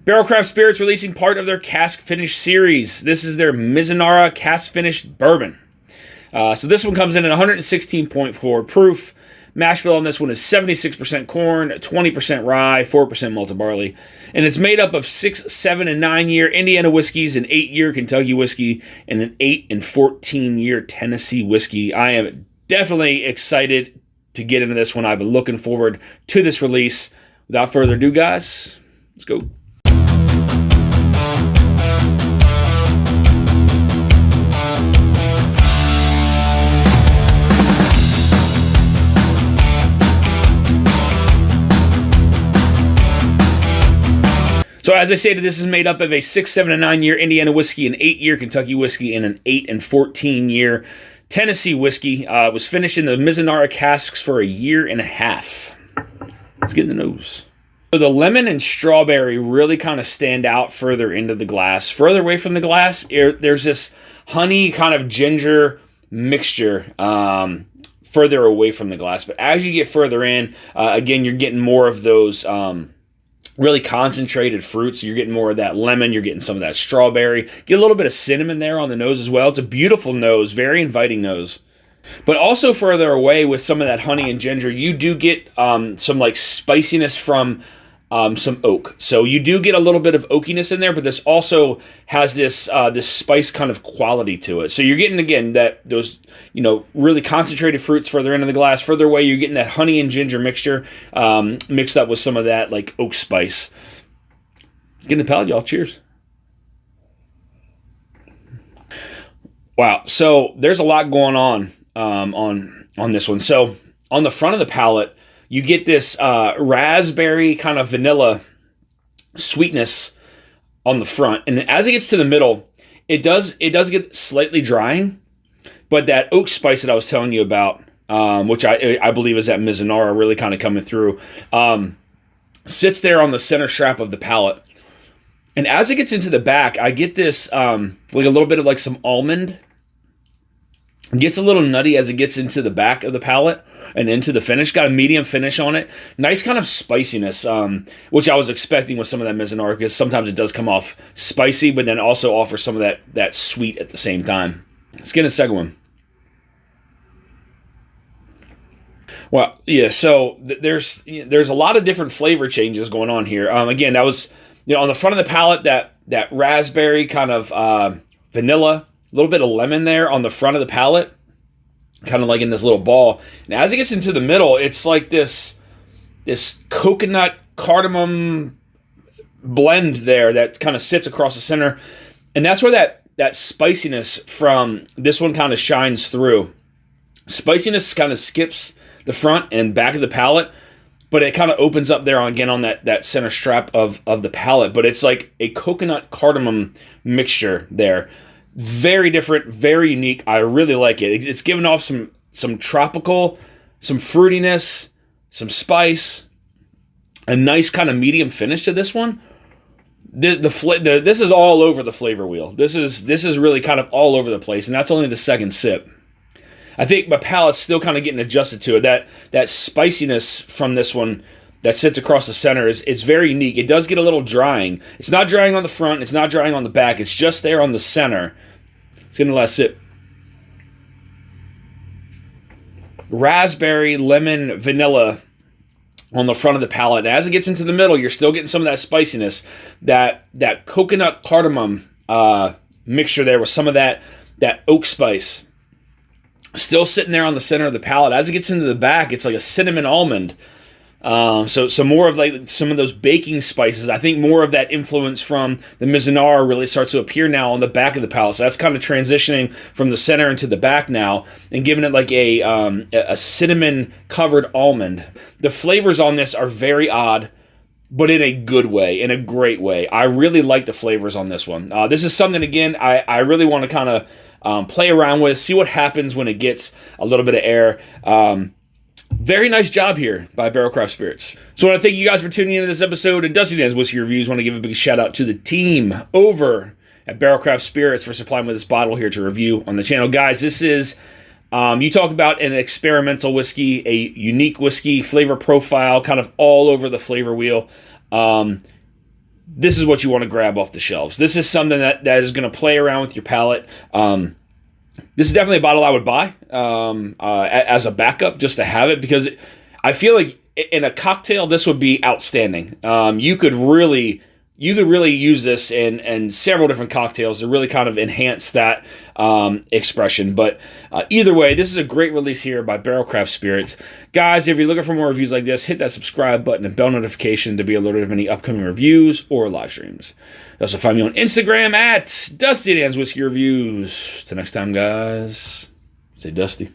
Barrell Craft Spirits releasing part of their cask finish series. This is their Mizunara cask finished bourbon. So this one comes in at 116.4 proof. Mash bill on this one is 76% corn, 20% rye, 4% malted barley. And it's made up of 6, 7, and 9-year Indiana whiskeys, an 8-year Kentucky whiskey, and an 8 and 14-year Tennessee whiskey. I am definitely excited to get into this one. I've been looking forward to this release. Without further ado, guys, let's go. So as I stated, this is made up of a 6, 7, and 9-year Indiana whiskey, an 8-year Kentucky whiskey, and an 8 and 14-year Tennessee whiskey. It was finished in the Mizunara casks for a year and a half. Let's get in the nose. So the lemon and strawberry really kind of stand out further into the glass. Further away from the glass, there's this honey kind of ginger mixture further away from the glass. But as you get further in, again, you're getting more of those really concentrated fruits. You're getting more of that lemon. You're getting some of that strawberry. Get a little bit of cinnamon there on the nose as well. It's a beautiful nose, very inviting nose. But also further away with some of that honey and ginger, you do get some like spiciness from some oak. So you do get a little bit of oakiness in there, but this also has this this spice kind of quality to it. So you're getting, again, those really concentrated fruits further into the glass. Further away, you're getting that honey and ginger mixture mixed up with some of that like oak spice. Let's get in the palate, y'all. Cheers. Wow. So there's a lot going on this one. So on the front of the palate, you get this raspberry kind of vanilla sweetness on the front. And as it gets to the middle, it does get slightly drying, but that oak spice that I was telling you about, which I believe is that Mizunara really kind of coming through, sits there on the center strap of the palate. And as it gets into the back, I get this like a little bit of like some almond. It gets a little nutty as it gets into the back of the palate and into the finish. Got a medium finish on it. Nice kind of spiciness, which I was expecting with some of that Mizunara, because sometimes it does come off spicy, but then also offers some of that sweet at the same time. Let's get in the second one. Well, yeah, so there's a lot of different flavor changes going on here. Again, that was on the front of the palate, that raspberry kind of vanilla, a little bit of lemon there on the front of the palate, kind of like in this little ball. And as it gets into the middle, it's like this coconut cardamom blend there that kind of sits across the center. And that's where that spiciness from this one kind of shines through. Spiciness kind of skips the front and back of the palate, but it kind of opens up there again on that center strap of the palate. But it's like a coconut cardamom mixture there. Very different, very unique. I really like it. It's giving off some tropical, some fruitiness, some spice, a nice kind of medium finish to this one. This is all over the flavor wheel. This is really kind of all over the place, and that's only the second sip. I think my palate's still kind of getting adjusted to it. That spiciness from this one that sits across the center is very unique. It does get a little drying. It's not drying on the front. It's not drying on the back. It's just there on the center. Let's get in the last sip. Raspberry, lemon, vanilla on the front of the palate. As it gets into the middle, you're still getting some of that spiciness. That coconut cardamom mixture there with some of that oak spice. Still sitting there on the center of the palate. As it gets into the back, it's like a cinnamon almond. So more of like some of those baking spices. I think more of that influence from the Mizunara really starts to appear now on the back of the palate. So that's kind of transitioning from the center into the back now and giving it like a cinnamon covered almond. The flavors on this are very odd, but in a good way, in a great way. I really like the flavors on this one. This is something, again, I really want to kind of play around with, see what happens when it gets a little bit of air. Very nice job here by Barrell Craft Spirits. So I want to thank you guys for tuning into this episode of Dusty Dan's Whiskey Reviews. I want to give a big shout out to the team over at Barrell Craft Spirits for supplying me with this bottle here to review on the channel. Guys, this is, you talk about an experimental whiskey, a unique whiskey, flavor profile, kind of all over the flavor wheel. this is what you want to grab off the shelves. This is something that is going to play around with your palate. This is definitely a bottle I would buy as a backup just to have it, because I feel like in a cocktail this would be outstanding. You could really use this in several different cocktails to really kind of enhance that expression. But either way, this is a great release here by Barrell Craft Spirits. Guys, if you're looking for more reviews like this, hit that subscribe button and bell notification to be alerted of any upcoming reviews or live streams. You also find me on Instagram at Dusty Dan's Whiskey Reviews. Till next time, guys, stay dusty.